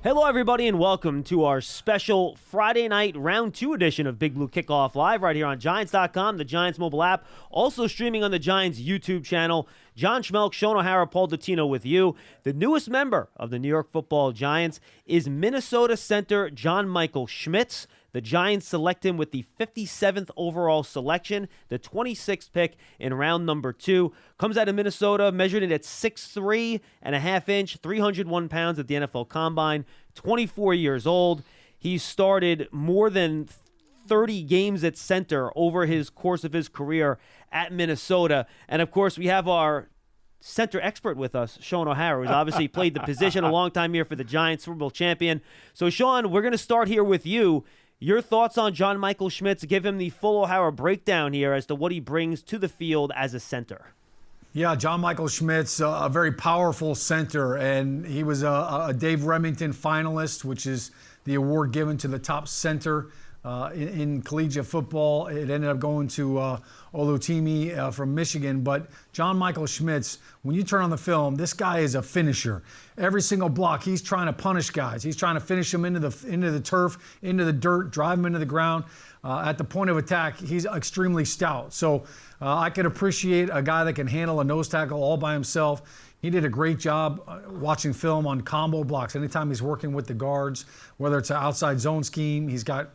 Hello, everybody, and welcome to our special Friday night Round 2 edition of Big Blue Kickoff Live right here on Giants.com, the Giants mobile app, also streaming on the Giants YouTube channel. John Schmeelk, Shaun O'Hara, Paul Dottino with you. The newest member of the New York Football Giants is Minnesota center John Michael Schmitz. The Giants select him with the 57th overall selection, the 26th pick in round number 2. Comes out of Minnesota, measured it at 6'3 and a half inch, 301 pounds at the NFL Combine, 24 years old. He's started more than 30 games at center over his course of his career at Minnesota. And, of course, we have our center expert with us, Shaun O'Hara, who's obviously played the position a long time here for the Giants, Super Bowl champion. So, Shaun, we're going to start here with you. Your thoughts on John Michael Schmitz? Give him the full O'Hara breakdown here as to what he brings to the field as a center. Yeah, John Michael Schmitz, a very powerful center, and he was a Dave Remington finalist, which is the award given to the top center in collegiate football. It ended up going to Olutimi from Michigan. But John Michael Schmitz, when you turn on the film, this guy is a finisher. Every single block, he's trying to punish guys. He's trying to finish them into the turf, into the dirt, drive them into the ground. At the point of attack, he's extremely stout. So I could appreciate a guy that can handle a nose tackle all by himself. He did a great job watching film on combo blocks. Anytime he's working with the guards, whether it's an outside zone scheme, he's got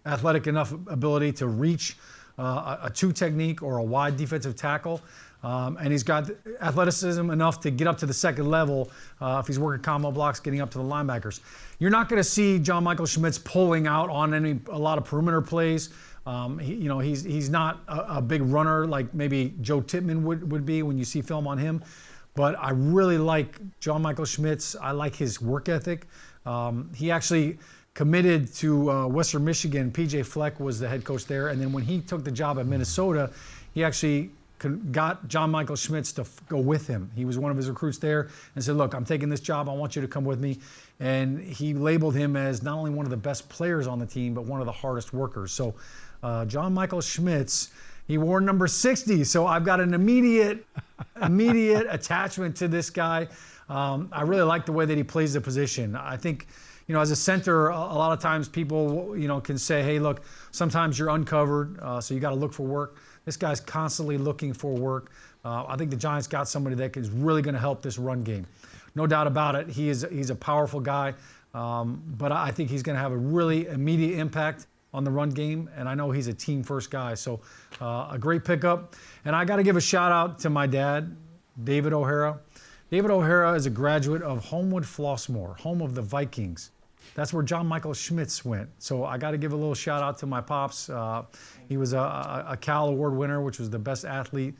athletic enough ability to reach a two technique or a wide defensive tackle. And he's got athleticism enough to get up to the second level if he's working combo blocks, getting up to the linebackers. You're not going to see John Michael Schmitz pulling out on a lot of perimeter plays. He's not a big runner like maybe Joe Tippmann would be when you see film on him. But I really like John Michael Schmitz. I like his work ethic. He actually committed to Western Michigan. P.J. Fleck was the head coach there. And then when he took the job at Minnesota, he actually got John Michael Schmitz to go with him. He was one of his recruits there and said, look, I'm taking this job. I want you to come with me. And he labeled him as not only one of the best players on the team, but one of the hardest workers. So John Michael Schmitz, he wore number 60. So I've got an immediate attachment to this guy. I really like the way that he plays the position. I think, as a center, a lot of times people, can say, hey, look, sometimes you're uncovered, so you got to look for work. This guy's constantly looking for work. I think the Giants got somebody that is really going to help this run game. No doubt about it. He's a powerful guy, but I think he's going to have a really immediate impact on the run game, and I know he's a team-first guy. So a great pickup. And I got to give a shout-out to my dad, David O'Hara. David O'Hara is a graduate of Homewood Flossmoor, home of the Vikings. That's where John Michael Schmitz went. So I got to give a little shout out to my pops. He was a Cal Award winner, which was the best athlete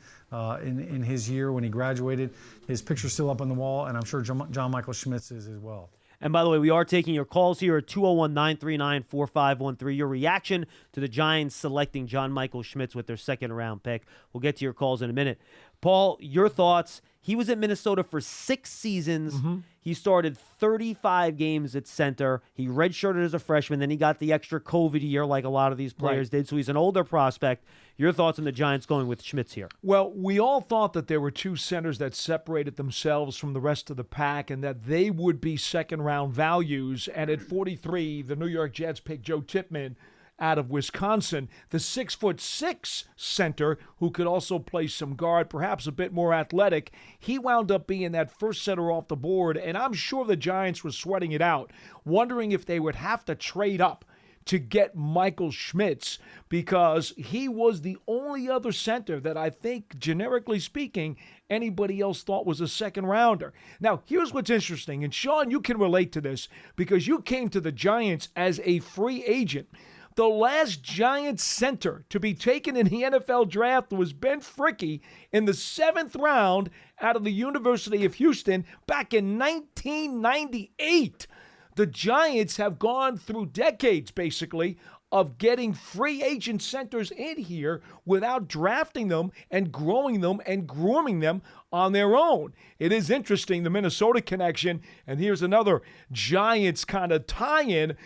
in his year when he graduated. His picture's still up on the wall, and I'm sure John Michael Schmitz is as well. And by the way, we are taking your calls here at 201-939-4513. Your reaction to the Giants selecting John Michael Schmitz with their second-round pick. We'll get to your calls in a minute. Paul, your thoughts. He was at Minnesota for 6 seasons. Mm-hmm. He started 35 games at center. He redshirted as a freshman. Then he got the extra COVID year like a lot of these players did. So he's an older prospect. Your thoughts on the Giants going with Schmitz here? Well, we all thought that there were 2 centers that separated themselves from the rest of the pack and that they would be second-round values. And at 43, the New York Jets picked Joe Tippmann out of Wisconsin, the 6'6" center who could also play some guard, perhaps a bit more athletic. He wound up being that first center off the board, and I'm sure the Giants were sweating it out, wondering if they would have to trade up to get Michael Schmitz because he was the only other center that I think, generically speaking, anybody else thought was a second rounder. Now, here's what's interesting, and Shaun, you can relate to this because you came to the Giants as a free agent. The last Giants center to be taken in the NFL draft was Ben Fricke in the 7th round out of the University of Houston back in 1998. The Giants have gone through decades, basically, of getting free agent centers in here without drafting them and growing them and grooming them on their own. It is interesting, the Minnesota connection, and here's another Giants kind of tie-in.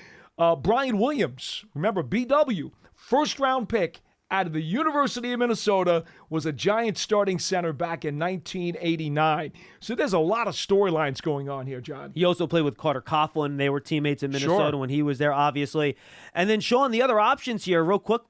Brian Williams, remember BW, first-round pick out of the University of Minnesota, was a Giants starting center back in 1989. So there's a lot of storylines going on here, John. He also played with Carter Coughlin. They were teammates in Minnesota when he was there, obviously. And then, Shaun, the other options here, real quick,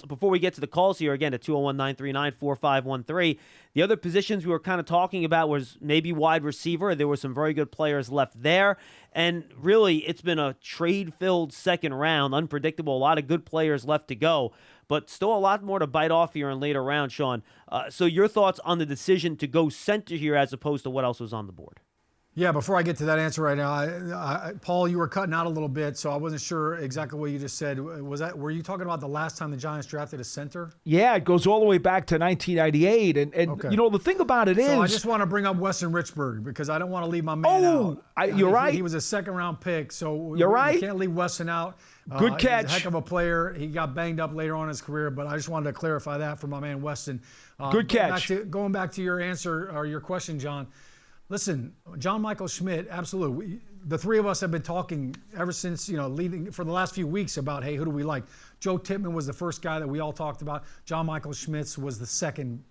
before we get to the calls here, again, at 201-939-4513, the other positions we were kind of talking about was maybe wide receiver. There were some very good players left there. And really, it's been a trade-filled second round, unpredictable, a lot of good players left to go, but still a lot more to bite off here in later rounds, Shaun. So your thoughts on the decision to go center here as opposed to what else was on the board? Yeah, before I get to that answer right now, Paul, you were cutting out a little bit, so I wasn't sure exactly what you just said. Were you talking about the last time the Giants drafted a center? Yeah, it goes all the way back to 1998, and okay. You know, the thing about it is, so I just want to bring up Weston Richburg because I don't want to leave my man out. You're right. He was a second-round pick, so we can't leave Weston out. Good catch. He's a heck of a player. He got banged up later on in his career, but I just wanted to clarify that for my man Weston. Good catch. Going back to your answer or your question, John. Listen, John Michael Schmitz, absolutely. The three of us have been talking ever since, leading for the last few weeks about, hey, who do we like? Joe Tippmann was the first guy that we all talked about. John Michael Schmitz was the second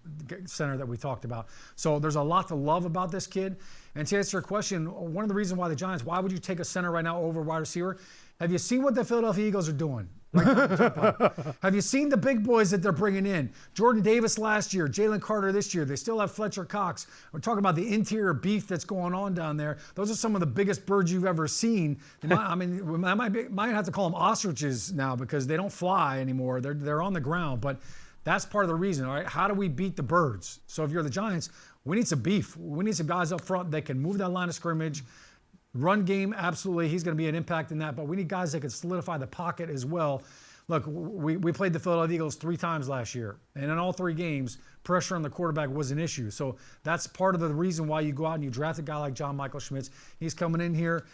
center that we talked about. So there's a lot to love about this kid. And to answer your question, one of the reasons why the Giants, why would you take a center right now over a wide receiver? Have you seen what the Philadelphia Eagles are doing? Have you seen the big boys that they're bringing in? Jordan Davis last year, Jalen Carter this year. They still have Fletcher Cox. We're talking about the interior beef that's going on down there. Those are some of the biggest birds you've ever seen. We might have to call them ostriches now because they don't fly anymore. They're on the ground, but that's part of the reason. All right, how do we beat the birds? So if you're the Giants, we need some beef. We need some guys up front that can move that line of scrimmage. Run game, absolutely. He's going to be an impact in that. But we need guys that can solidify the pocket as well. Look, we played the Philadelphia Eagles 3 times last year. And in all 3 games, pressure on the quarterback was an issue. So that's part of the reason why you go out and you draft a guy like John Michael Schmitz. He's coming in here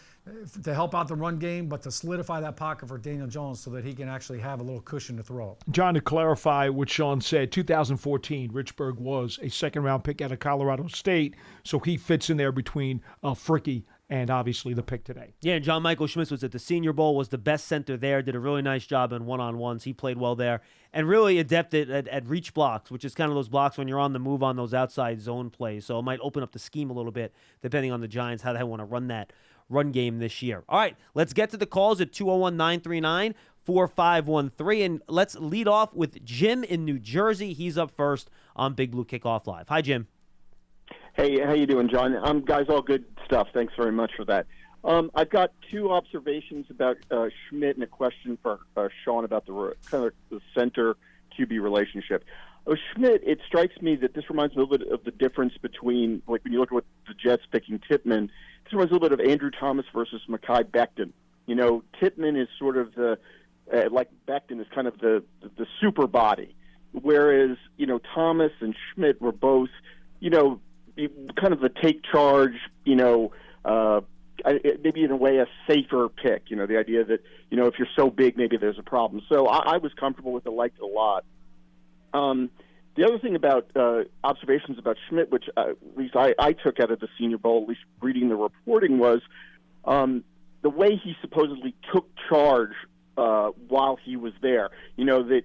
to help out the run game, but to solidify that pocket for Daniel Jones so that he can actually have a little cushion to throw. John, to clarify what Shaun said, 2014, Richburg was a second-round pick out of Colorado State. So he fits in there between Fricky and obviously the pick today. Yeah, John Michael Schmitz was at the Senior Bowl, was the best center there, did a really nice job in one-on-ones. He played well there, and really adept at reach blocks, which is kind of those blocks when you're on the move on those outside zone plays. So it might open up the scheme a little bit, depending on the Giants, how they want to run that run game this year. All right, let's get to the calls at 201-939-4513, and let's lead off with Jim in New Jersey. He's up first on Big Blue Kickoff Live. Hi, Jim. Hey, how you doing, John? Guys, all good stuff. Thanks very much for that. I've got 2 observations about Schmidt and a question for Shaun about the center QB relationship. Schmidt, it strikes me that this reminds me a little bit of the difference between, like when you look at what the Jets picking Tippmann, this reminds me a little bit of Andrew Thomas versus Mekhi Becton. Tippmann is sort of like Becton is kind of the super body, whereas, Thomas and Schmidt were both, kind of the take charge, maybe in a way a safer pick, the idea that, if you're so big, maybe there's a problem. So I was comfortable with it, liked it a lot. The other thing about observations about Schmidt, which at least I took out of the Senior Bowl, at least reading the reporting, was the way he supposedly took charge while he was there. That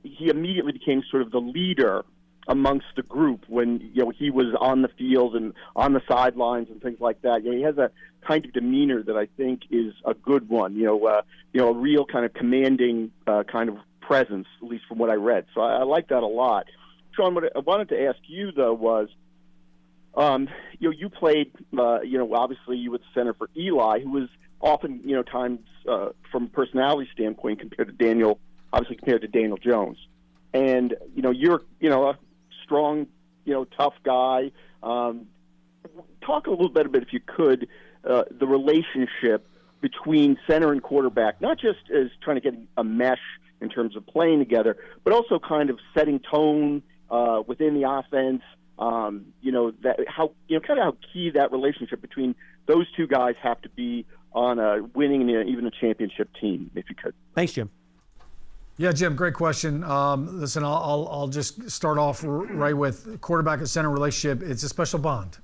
he immediately became sort of the leader amongst the group when he was on the field and on the sidelines and things like that. He has a kind of demeanor that I think is a good one. A real kind of commanding kind of presence, at least from what I read. So I like that a lot. Shaun, what I wanted to ask you though was, you played, obviously you were the center for Eli, who was often, times from a personality standpoint compared to Daniel Jones. And, you're, a strong, tough guy. Talk a little bit, if you could, the relationship between center and quarterback, not just as trying to get a mesh in terms of playing together, but also kind of setting tone within the offense. How key that relationship between those two guys have to be on a winning and even a championship team, if you could. Thanks, Jim. Yeah, Jim, great question. Listen, I'll just start off right with quarterback and center relationship. It's a special bond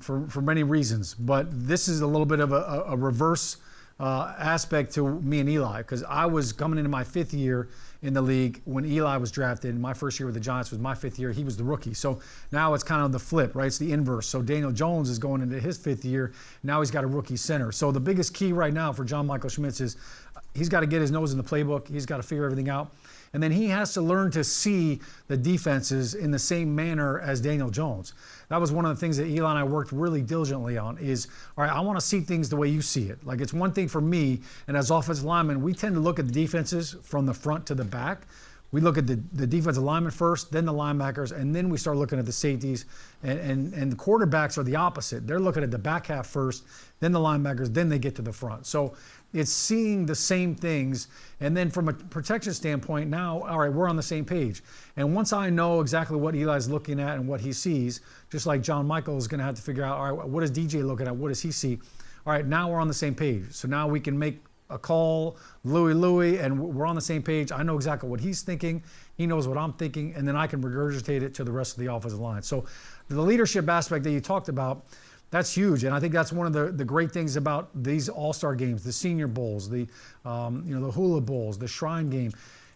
for many reasons, but this is a little bit of a reverse aspect to me and Eli, because I was coming into my 5th year in the league when Eli was drafted. My first year with the Giants was my 5th year. He was the rookie. So now it's kind of the flip, right? It's the inverse. So Daniel Jones is going into his 5th year. Now he's got a rookie center. So the biggest key right now for John Michael Schmitz is he's got to get his nose in the playbook. He's got to figure everything out. And then he has to learn to see the defenses in the same manner as Daniel Jones. That was one of the things that Eli and I worked really diligently on is, all right, I want to see things the way you see it. Like, it's one thing for me, and as offensive linemen, we tend to look at the defenses from the front to the back. We look at the defensive linemen first, then the linebackers, and then we start looking at the safeties. And the quarterbacks are the opposite. They're looking at the back half first, then the linebackers, then they get to the front. So it's seeing the same things. And then from a protection standpoint, now, all right, we're on the same page. And once I know exactly what Eli's looking at and what he sees, just like John Michael is going to have to figure out, all right, what is DJ looking at? What does he see? All right, now we're on the same page. So now we can make a call, Louie, and we're on the same page. I know exactly what he's thinking. He knows what I'm thinking, and then I can regurgitate it to the rest of the offensive line. So the leadership aspect that you talked about, that's huge, and I think that's one of the great things about these All-Star games, the Senior Bowls, the Hula Bowls, the Shrine Game.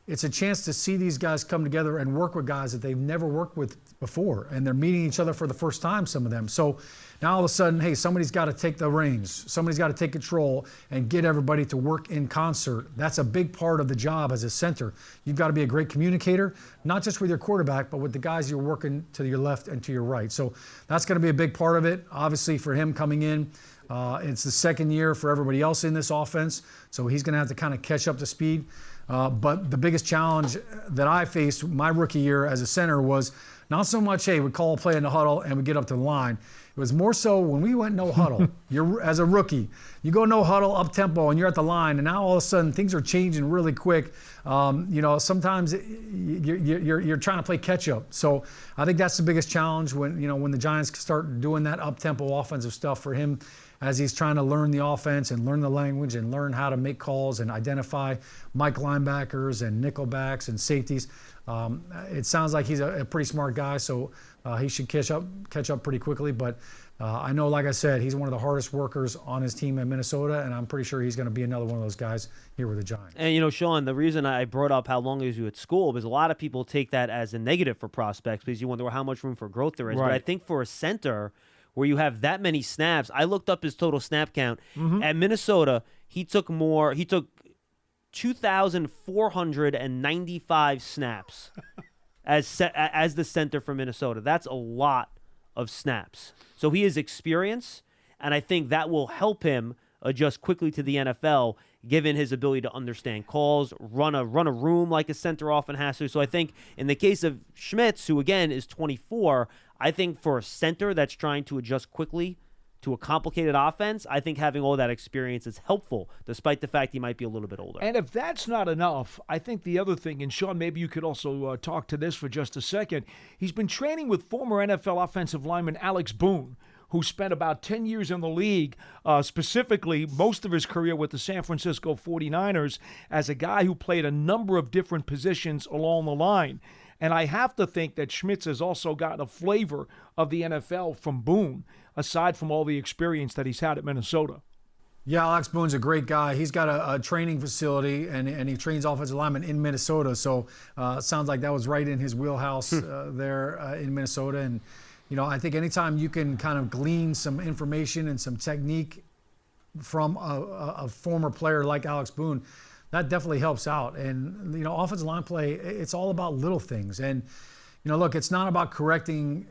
It's a chance to see these guys come together and work with guys that they've never worked with before, and they're meeting each other for the first time, some of them. So now all of a sudden, hey, somebody's got to take the reins. Somebody's got to take control and get everybody to work in concert. That's a big part of the job as a center. You've got to be a great communicator, not just with your quarterback, but with the guys you're working to your left and to your right. So that's going to be a big part of it. Obviously, for him coming in, it's the second year for everybody else in this offense, so he's going to have to kind of catch up to speed. But the biggest challenge that I faced my rookie year as a center was not so much, hey, we call a play in the huddle and we get up to the line. It was more so when we went no huddle. You're as a rookie, you go no huddle up tempo and you're at the line, and now all of a sudden things are changing really quick. Sometimes you're trying to play catch up. So I think that's the biggest challenge when the Giants start doing that up tempo offensive stuff for him, as he's trying to learn the offense and learn the language and learn how to make calls and identify Mike linebackers and nickelbacks and safeties. It sounds like he's a pretty smart guy, so he should catch up pretty quickly. But I know, like I said, he's one of the hardest workers on his team in Minnesota, and I'm pretty sure he's going to be another one of those guys here with the Giants. And, Shaun, the reason I brought up how long he was at school, because a lot of people take that as a negative for prospects because you wonder how much room for growth there is. Right. But I think for a center where you have that many snaps, I looked up his total snap count. At Minnesota, he took 2,495 snaps as the center for Minnesota. That's a lot of snaps. So he has experience, and I think that will help him adjust quickly to the NFL, given his ability to understand calls, run a room like a center often has to. So I think in the case of Schmitz, who again is 24, I think for a center that's trying to adjust quickly to a complicated offense, I think having all that experience is helpful, despite the fact he might be a little bit older. And if that's not enough, I think the other thing, and Shaun, maybe you could also talk to this for just a second, he's been training with former NFL offensive lineman Alex Boone, who spent about 10 years in the league, specifically most of his career with the San Francisco 49ers, as a guy who played a number of different positions along the line. And I have to think that Schmitz has also gotten a flavor of the NFL from Boone, aside from all the experience that he's had at Minnesota. Yeah, Alex Boone's a great guy. He's got a training facility, and he trains offensive linemen in Minnesota. So it sounds like that was right in his wheelhouse there in Minnesota. And, I think anytime you can kind of glean some information and some technique from a former player like Alex Boone, that definitely helps out. And, offensive line play, it's all about little things. And, look, it's not about correcting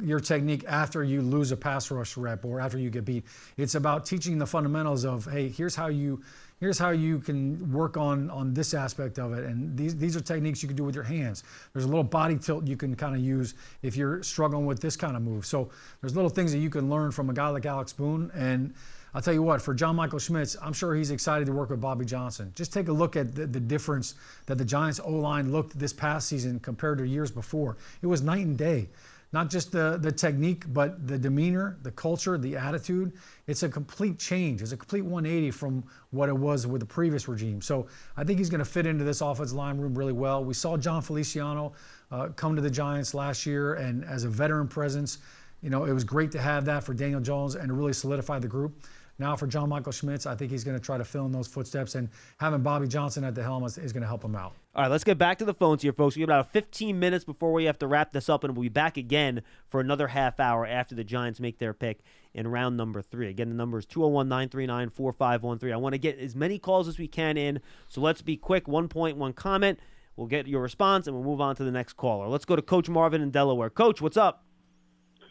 your technique after you lose a pass rush rep or after you get beat. It's about teaching the fundamentals of, hey, here's how you can work on this aspect of it. And these are techniques you can do with your hands. There's a little body tilt you can kind of use if you're struggling with this kind of move. So there's little things that you can learn from a guy like Alex Boone. And I'll tell you what, for John Michael Schmitz, I'm sure he's excited to work with Bobby Johnson. Just take a look at the difference that the Giants O-line looked this past season compared to years before. It was night and day. Not just the technique, but the demeanor, the culture, the attitude. It's a complete change. It's a complete 180 from what it was with the previous regime. So I think he's going to fit into this offensive line room really well. We saw John Feliciano come to the Giants last year, and as a veteran presence, it was great to have that for Daniel Jones and to really solidify the group. Now for John Michael Schmitz, I think he's going to try to fill in those footsteps, and having Bobby Johnson at the helm is going to help him out. All right, let's get back to the phones here, folks. We have about 15 minutes before we have to wrap this up, and we'll be back again for another half hour after the Giants make their pick in round number 3. Again, the number is 201-939-4513. I want to get as many calls as we can in, so let's be quick. 1 point, 1 comment. We'll get your response, and we'll move on to the next caller. Let's go to Coach Marvin in Delaware. Coach, what's up?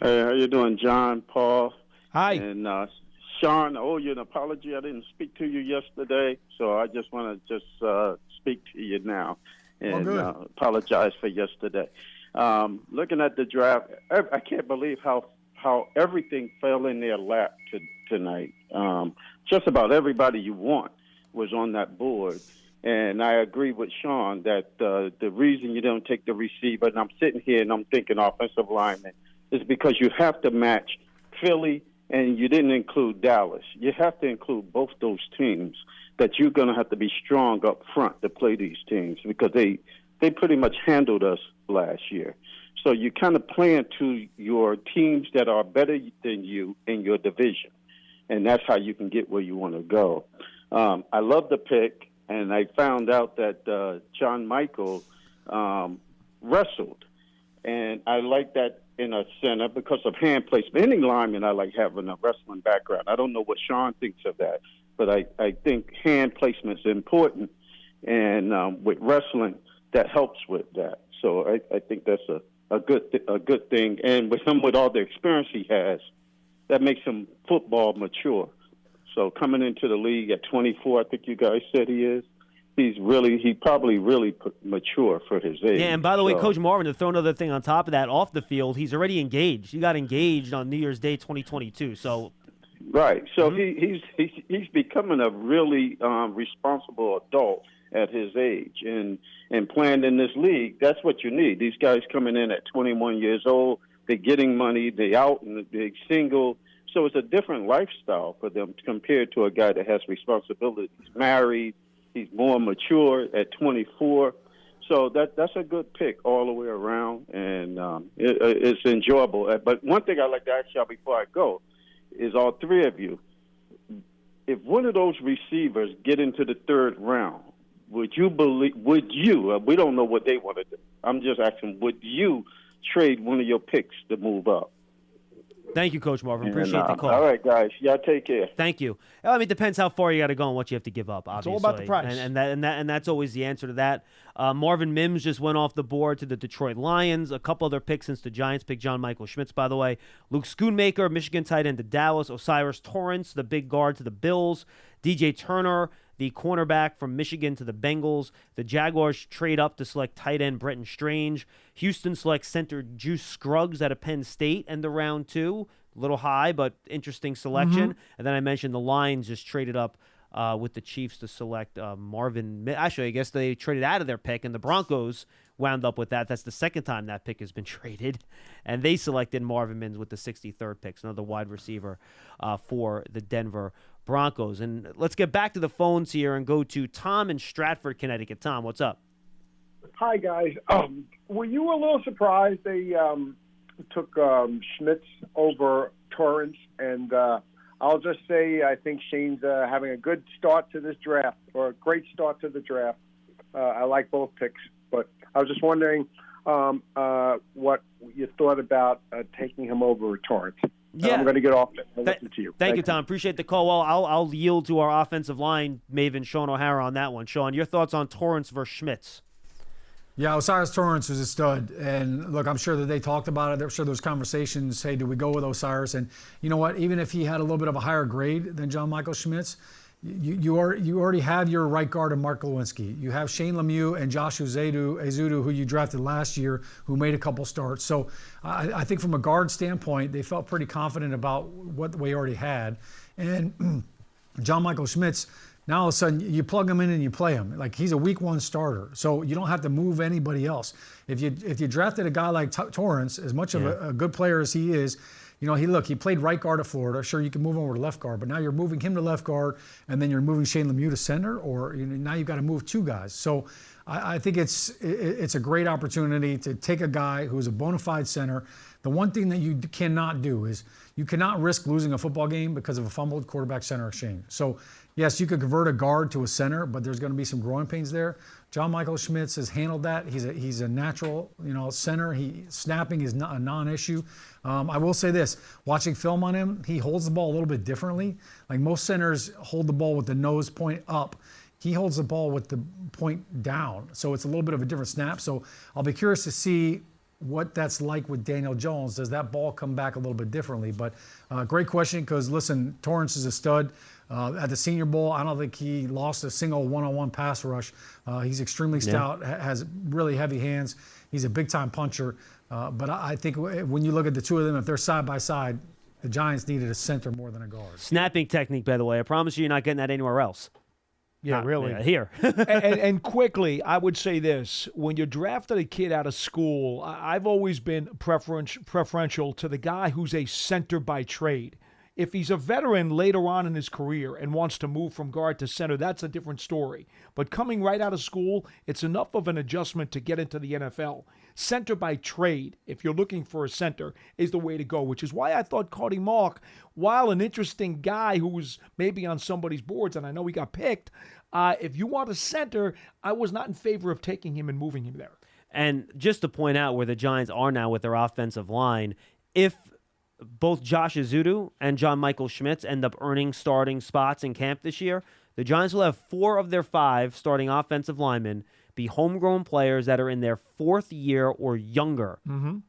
Hey, how you doing, John, Paul? Hi. And Shaun, I owe you an apology. I didn't speak to you yesterday, so I just want to speak to you now and apologize for yesterday. Looking at the draft, I can't believe how everything fell in their lap tonight. Just about everybody you want was on that board. And I agree with Shaun that the reason you don't take the receiver, and I'm sitting here and I'm thinking offensive lineman, is because you have to match Philly, and you didn't include Dallas. You have to include both those teams, that you're going to have to be strong up front to play these teams, because they pretty much handled us last year. So you kind of playing to your teams that are better than you in your division, and that's how you can get where you want to go. I love the pick, and I found out that John Michael wrestled, and I like that in a center because of hand placement. Any lineman, I like having a wrestling background. I don't know what Shaun thinks of that, but I think hand placement is important, and with wrestling, that helps with that. So I think that's a good thing. And with him, with all the experience he has, that makes him football mature. So coming into the league at 24, I think you guys said he is. He probably really mature for his age. Yeah, and by the way, Coach Marvin, to throw another thing on top of that, off the field, he's already engaged. He got engaged on New Year's Day 2022. So right. So he's becoming a really responsible adult at his age, and playing in this league. That's what you need. These guys coming in at 21 years old, they're getting money, they out in the big single. So it's a different lifestyle for them compared to a guy that has responsibilities, married. He's more mature at 24. So that's a good pick all the way around, and it's enjoyable. But one thing I'd like to ask y'all before I go is, all three of you, if one of those receivers get into the third round, would you, we don't know what they want to do. I'm just asking, would you trade one of your picks to move up? Thank you, Coach Marvin. Appreciate the call. All right, guys. Y'all take care. Thank you. I mean, it depends how far you got to go and what you have to give up, obviously. It's all about the price. And that's always the answer to that. Marvin Mims just went off the board to the Detroit Lions. A couple other picks since the Giants picked John Michael Schmitz, by the way. Luke Schoonmaker, Michigan tight end to Dallas. Osiris Torrance, the big guard to the Bills. DJ Turner, the cornerback from Michigan to the Bengals. The Jaguars trade up to select tight end Bretton Strange. Houston selects center Juice Scruggs out of Penn State in the round 2. A little high, but interesting selection. And then I mentioned the Lions just traded up with the Chiefs to select Marvin. Actually, I guess they traded out of their pick, and the Broncos wound up with that. That's the second time that pick has been traded. And they selected Marvin Mims with the 63rd pick, so another wide receiver for the Denver Broncos. And let's get back to the phones here and go to Tom in Stratford, Connecticut. Tom, what's up? Hi, guys. Were you a little surprised they took Schmitz over Torrance? And I'll just say I think Shane's having a good start to this draft, or a great start to the draft. I like both picks, but I was just wondering what you thought about taking him over Torrance. Yeah. I'm going to get off and listen to you. Thank you, Tom. Appreciate the call. Well, I'll yield to our offensive line maven, Shaun O'Hara, on that one. Shaun, your thoughts on Torrance versus Schmitz? Yeah, Osiris Torrance was a stud. And look, I'm sure that they talked about it. I'm sure there was conversations, hey, do we go with Osiris? And you know what? Even if he had a little bit of a higher grade than John Michael Schmitz, you already have your right guard in Mark Lewinsky. You have Shane Lemieux and Josh Ezeudu, who you drafted last year, who made a couple starts. So I think from a guard standpoint, they felt pretty confident about what we already had. And John Michael Schmitz, now all of a sudden you plug him in and you play him. Like, he's a week 1 starter, so you don't have to move anybody else. If you drafted a guy like Torrance, as much of a good player as he is, he played right guard at Florida. Sure, you can move him over to left guard, but now you're moving him to left guard, and then you're moving Shane Lemieux to center, or now you've got to move two guys. So I think it's a great opportunity to take a guy who's a bona fide center. The one thing that you cannot do is you cannot risk losing a football game because of a fumbled quarterback-center exchange. So, yes, you could convert a guard to a center, but there's going to be some growing pains there. John Michael Schmitz has handled that. He's a natural, center. Snapping is not a non-issue. I will say this: watching film on him, he holds the ball a little bit differently. Like most centers hold the ball with the nose point up. He holds the ball with the point down, so it's a little bit of a different snap. So I'll be curious to see what that's like with Daniel Jones. Does that ball come back a little bit differently? But great question, because listen, Torrance is a stud. At the Senior Bowl, I don't think he lost a single one-on-one pass rush. He's extremely stout, has really heavy hands. He's a big-time puncher. But I think when you look at the two of them, if they're side by side, the Giants needed a center more than a guard. Snapping technique, by the way. I promise you're not getting that anywhere else. Yeah, really. Here. and quickly, I would say this. When you drafted a kid out of school, I've always been preferential to the guy who's a center by trade. If he's a veteran later on in his career and wants to move from guard to center, that's a different story. But coming right out of school, it's enough of an adjustment to get into the NFL. Center by trade, if you're looking for a center, is the way to go, which is why I thought Cody Mark, while an interesting guy who was maybe on somebody's boards, and I know he got picked, if you want a center, I was not in favor of taking him and moving him there. And just to point out where the Giants are now with their offensive line, if both Josh Ezeudu and John Michael Schmitz end up earning starting spots in camp this year, the Giants will have 4 of their 5 starting offensive linemen be homegrown players that are in their 4th year or younger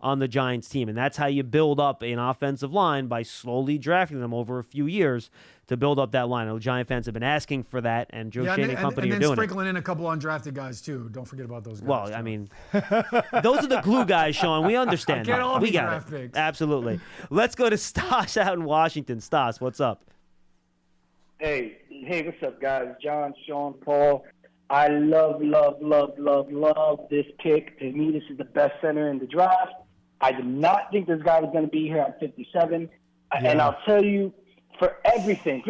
on the Giants team. And that's how you build up an offensive line, by slowly drafting them over a few years to build up that line. The Giant fans have been asking for that, and Joe Shane and company are doing it. And then sprinkling in a couple undrafted guys, too. Don't forget about those guys. Well, I mean, those are the glue guys, Shaun. We understand that. All we be got draft it. picks. Absolutely. Let's go to Stas out in Washington. Stas, what's up? Hey, what's up, guys? John, Shaun, Paul. I love this pick. To me, this is the best center in the draft. I did not think this guy was going to be here at 57. Yeah. And I'll tell you, for everything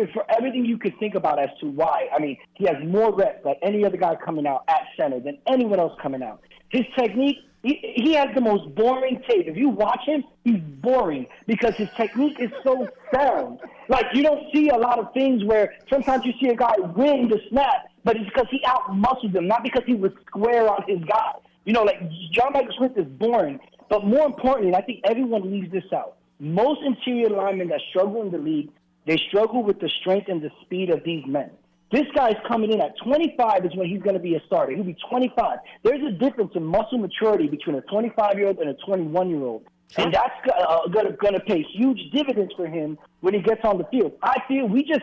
you could think about as to why. I mean, he has more reps than any other guy coming out at center than anyone else coming out. His technique, he has the most boring tape. If you watch him, he's boring because his technique is so sound. Like, you don't see a lot of things where sometimes you see a guy win the snap, but it's because he out-muscled him, not because he was square on his guy. Like John Michael Schmitz is boring. But more importantly, and I think everyone leaves this out, most interior linemen that struggle in the league, they struggle with the strength and the speed of these men. This guy's coming in at 25 is when he's going to be a starter. He'll be 25. There's a difference in muscle maturity between a 25-year-old and a 21-year-old. Sure. And that's going to pay huge dividends for him when he gets on the field. I feel we just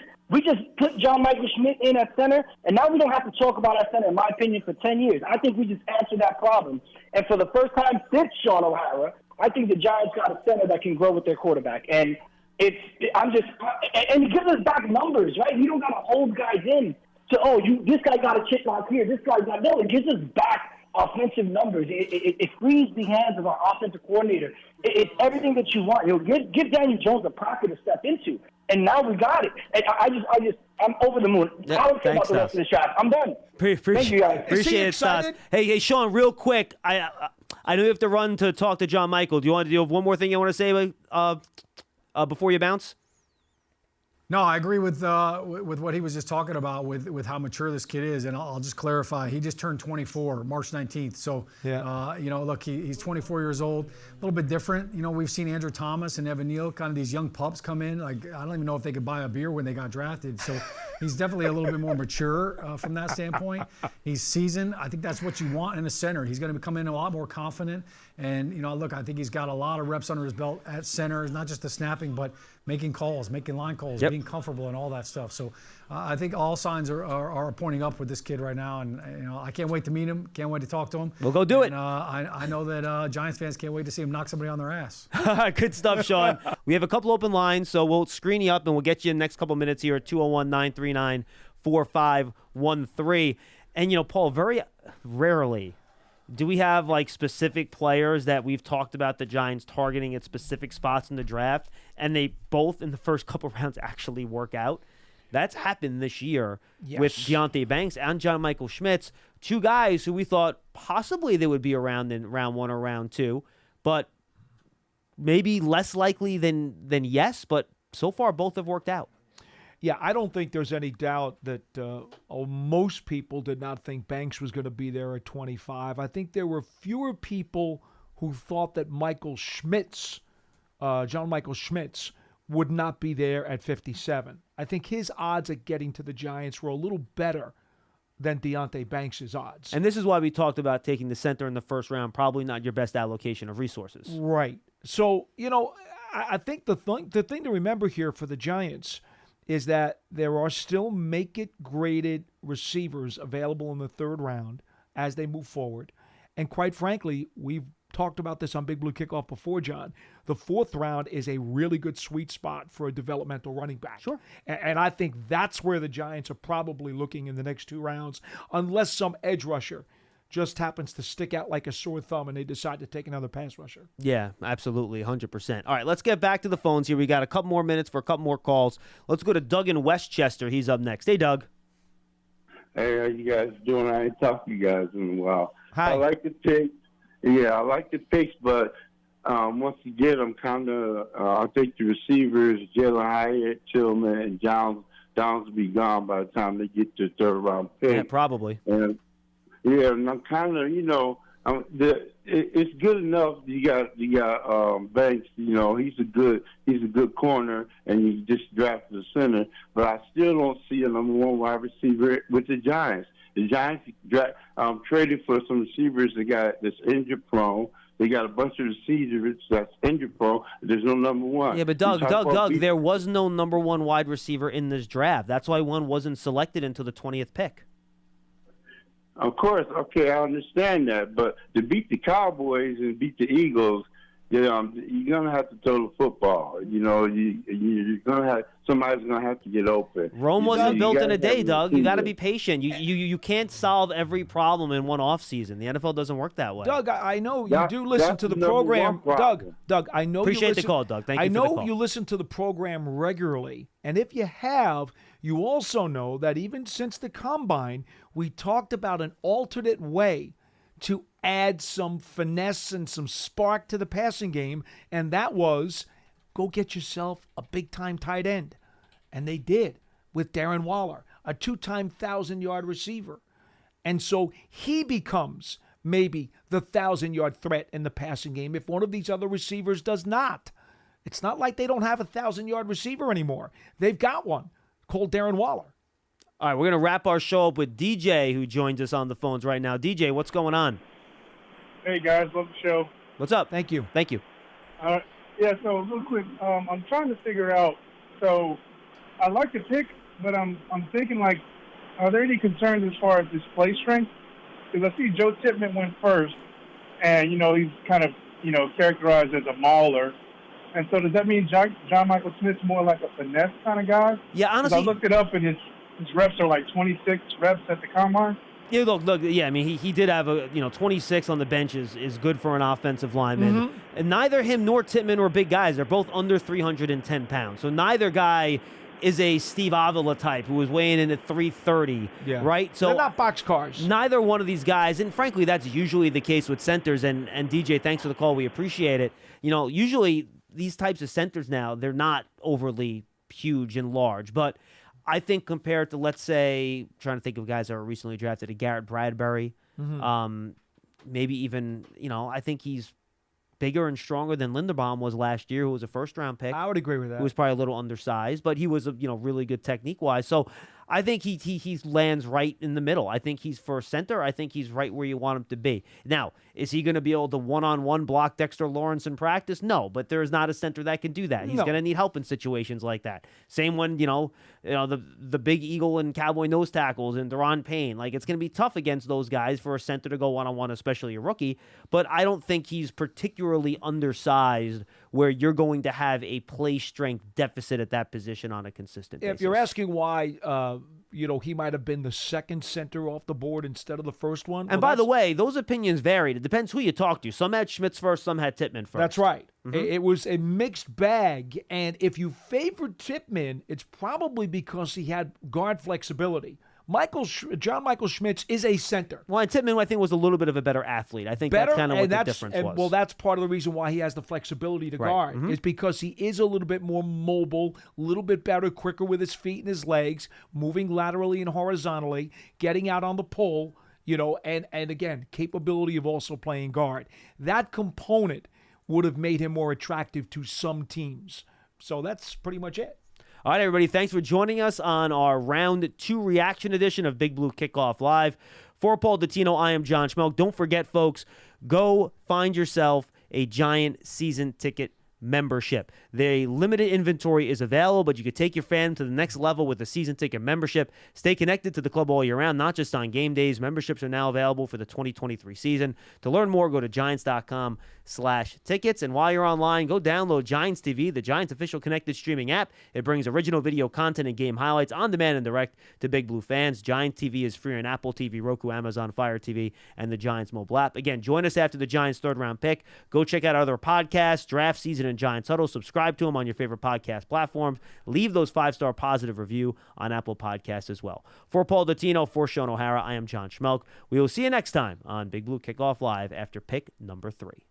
put John Michael Schmitz in at center, and now we don't have to talk about that center, in my opinion, for 10 years. I think we just answered that problem. And for the first time since Shaun O'Hara, I think the Giants got a center that can grow with their quarterback. And and it gives us back numbers, right? You don't got to hold guys in to, this guy got a chip mark here, this guy got, no, it gives us back offensive numbers. It frees the hands of our offensive coordinator. It's everything that you want. Give Daniel Jones a pocket to step into, and now we got it. And I'm over the moon. Yeah, I don't care about the rest of the draft. I'm done. Thank you, guys. Appreciate it, Stas. excited? Hey, Shaun, real quick. I know you have to run to talk to John Michael. Do you have one more thing you want to say before you bounce? No, I agree with what he was just talking about with how mature this kid is, and I'll just clarify. He just turned 24, March 19th. So, look, he's 24 years old, a little bit different. We've seen Andrew Thomas and Evan Neal, kind of these young pups come in. Like, I don't even know if they could buy a beer when they got drafted. So he's definitely a little bit more mature from that standpoint. He's seasoned. I think that's what you want in a center. He's going to come in a lot more confident. And, look, I think he's got a lot of reps under his belt at center, not just the snapping, but making calls, making line calls, being comfortable and all that stuff. So I think all signs are pointing up with this kid right now. And, I can't wait to meet him. Can't wait to talk to him. We'll go do it. I know that Giants fans can't wait to see him knock somebody on their ass. Good stuff, Shaun. We have a couple open lines, so we'll screen you up and we'll get you in the next couple minutes here at 201-939-4513. And, Paul, very rarely Do we have like specific players that we've talked about the Giants targeting at specific spots in the draft, and they both in the first couple rounds actually work out? That's happened this year with Deonte Banks and John Michael Schmitz, two guys who we thought possibly they would be around in round 1 or round 2, but maybe less likely than yes, but so far both have worked out. Yeah, I don't think there's any doubt that most people did not think Banks was going to be there at 25. I think there were fewer people who thought that Michael Schmitz, John Michael Schmitz, would not be there at 57. I think his odds at getting to the Giants were a little better than Deonte Banks' odds. And this is why we talked about taking the center in the first round, probably not your best allocation of resources. Right. So, I think the thing to remember here for the Giants is that there are still make-it-graded receivers available in the third round as they move forward. And quite frankly, we've talked about this on Big Blue Kickoff before, John. The fourth round is a really good sweet spot for a developmental running back. Sure. And I think that's where the Giants are probably looking in the next 2 rounds, unless some edge rusher just happens to stick out like a sore thumb and they decide to take another pass rusher. Yeah, absolutely, 100%. All right, let's get back to the phones here. We got a couple more minutes for a couple more calls. Let's go to Doug in Westchester. He's up next. Hey, Doug. Hey, how you guys doing? I ain't talked to you guys in a while. Hi. I like the pick. Yeah, I like the picks, but once again, I'm kind of I think the receivers, Jalen Hyatt, Tillman, and Downs will be gone by the time they get to the third round pick. Yeah, probably. And and I'm kind of, it's good enough. You got Banks. He's a good corner, and you just drafted a center. But I still don't see a number 1 wide receiver with the Giants. The Giants traded for some receivers that's injury prone. They got a bunch of receivers that's injury prone. There's no number 1. Yeah, but Doug, there was no number 1 wide receiver in this draft. That's why one wasn't selected until the 20th pick. Of course, okay, I understand that. But to beat the Cowboys and beat the Eagles, you're gonna have to throw the football. You're gonna have somebody's gonna have to get open. Rome wasn't built in a day, Doug. You got to be patient. You can't solve every problem in one offseason. The NFL doesn't work that way. Doug, I know you do listen to the program. Doug, I know appreciate you listen, the call, Doug. Thank you. I know for the call. you listen to the program regularly, and if you have, you also know that even since the Combine, we talked about an alternate way to add some finesse and some spark to the passing game, and that was go get yourself a big-time tight end. And they did with Darren Waller, a 2-time 1,000-yard receiver. And so he becomes maybe the 1,000-yard threat in the passing game if one of these other receivers does not. It's not like they don't have a 1,000-yard receiver anymore. They've got one called Darren Waller. All right, we're going to wrap our show up with DJ, who joins us on the phones right now. DJ, what's going on? Hey, guys. Love the show. What's up? Thank you. Thank you. Yeah, so real quick, I'm trying to figure out, so I like the pick, but I'm thinking, like, are there any concerns as far as his play strength? Because I see Joe Tippmann went first, and, he's kind of, characterized as a mauler. And so does that mean John Michael Schmitz more like a finesse kind of guy? Yeah, honestly. I looked it up, and his reps are like 26 reps at the Combine. Yeah, look. Yeah, I mean, he did have 26 on the bench is good for an offensive lineman. Mm-hmm. And neither him nor Tippmann were big guys. They're both under 310 pounds. So neither guy is a Steve Avila type who was weighing in at 330. Yeah. Right? So they're not boxcars. Neither one of these guys, and frankly, that's usually the case with centers. And DJ, thanks for the call. We appreciate it. Usually these types of centers now, they're not overly huge and large, but I think compared to, let's say, trying to think of guys that were recently drafted, a Garrett Bradbury, maybe even, I think he's bigger and stronger than Linderbaum was last year, who was a first-round pick. I would agree with that. Who was probably a little undersized, but he was, really good technique-wise. So I think he lands right in the middle. I think he's for center. I think he's right where you want him to be. Now, is he going to be able to one-on-one block Dexter Lawrence in practice? No, but there is not a center that can do that. He's going to need help in situations like that. Same when, the big Eagle and Cowboy nose tackles and Deron Payne. Like, it's going to be tough against those guys for a center to go one-on-one, especially a rookie. But I don't think he's particularly undersized where you're going to have a play strength deficit at that position on a consistent basis. If you're asking why, he might have been the second center off the board instead of the first one. And by the way, those opinions varied. It depends who you talk to. Some had Schmitz first, some had Tippmann first. That's right. It was a mixed bag, and if you favored Tippmann, it's probably because he had guard flexibility. John Michael Schmitz is a center. Well, and Tippmann, I think, was a little bit of a better athlete. I think that's kind of what the difference was. Well, that's part of the reason why he has the flexibility to guard, is because he is a little bit more mobile, a little bit better, quicker with his feet and his legs, moving laterally and horizontally, getting out on the pull, and again, capability of also playing guard. That component would have made him more attractive to some teams. So that's pretty much it. All right, everybody, thanks for joining us on our Round 2 reaction edition of Big Blue Kickoff Live. For Paul Dottino, I am John Schmeelk. Don't forget, folks, go find yourself a Giant season ticket membership. The limited inventory is available, but you can take your fan to the next level with a season ticket membership. Stay connected to the club all year round, not just on game days. Memberships are now available for the 2023 season. To learn more, go to Giants.com/tickets. And while you're online, go download Giants TV, the Giants official connected streaming app. It brings original video content and game highlights on demand and direct to Big Blue fans. Giants TV is free on Apple TV, Roku, Amazon Fire TV, and the Giants mobile app. Again, join us after the Giants' third-round pick. Go check out our other podcasts, Draft Season and Giants Huddle. Subscribe to them on your favorite podcast platforms. Leave those 5-star positive review on Apple Podcasts as well. For Paul Dottino, for Shaun O'Hara, I am John Schmeelk. We will see you next time on Big Blue Kickoff Live after pick number 3.